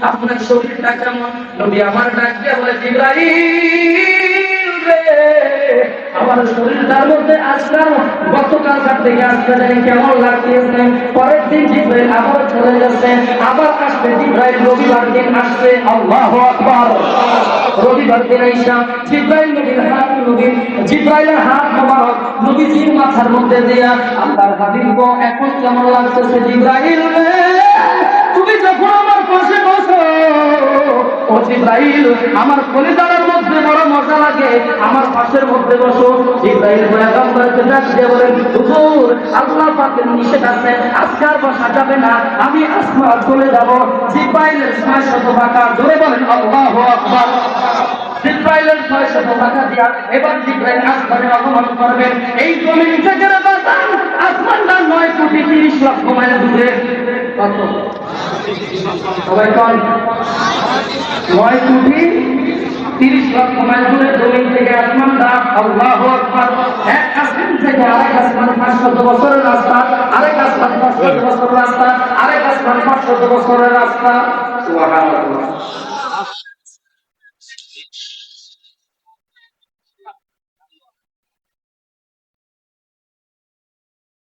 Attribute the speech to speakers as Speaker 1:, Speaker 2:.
Speaker 1: আপনার শরীরটা কেমন? নবী আমার ডাক দিয়ে বলে, জিবরাইল রে, আমার শরীরটার মধ্যে আজকাল গতকালকার থেকে আজকে জানি কেমন লাগতেছে। পরের দিন জিবরাইল আবার চলে যাচ্ছে, আবার আসবে জিবরাইল, রবিবার দিন আসবে। আল্লাহু আকবার। রবিবার দিন আইসা জিবরাইল নবীর হাত, জিবরাইলের হাত মোবারক নবীজির মাথার মধ্যে দিয়া আল্লাহর হাবিব গো, এখন কেমন লাগতেছে জিবরাইল রে? তুমি যখন আমার পাশে বসো ও জিবরাইল, আমার কলিজার মধ্যে বড় মজা লাগে, আমার পাশের মধ্যে বসো। জিবরাইল পয়গম্বরকে ডাক দিয়ে বলেন, হুজুর আল্লাহ পাকের নিষেধ আছে, আজকে আর বসা যাবে না, আমি আসমান চলে যাব। জিবরাইলের ৬০০ টাকা, জোরে বলেন আল্লাহু আকবার। জিবরাইলের ৬০০ টাকা দিয়া এবার জিবরাইল আসমানে আগমন করবেন। এই জমিন থেকে আসমানটা ৯,৩০,০০,০০০ মাইল দূরে। কত? সবাই কন ৯,৩০,০০,০০০ মাইল দূরে জমিন থেকে আসমানটা। আল্লাহু আকবার। এক আসমান থেকে আরেক আসমান ৫০০ বছরের রাস্তা, আরেক আসমান ৫০০ বছরের রাস্তা, আরেক আসমান ৫০০ বছরের রাস্তা। সুবহানাল্লাহ।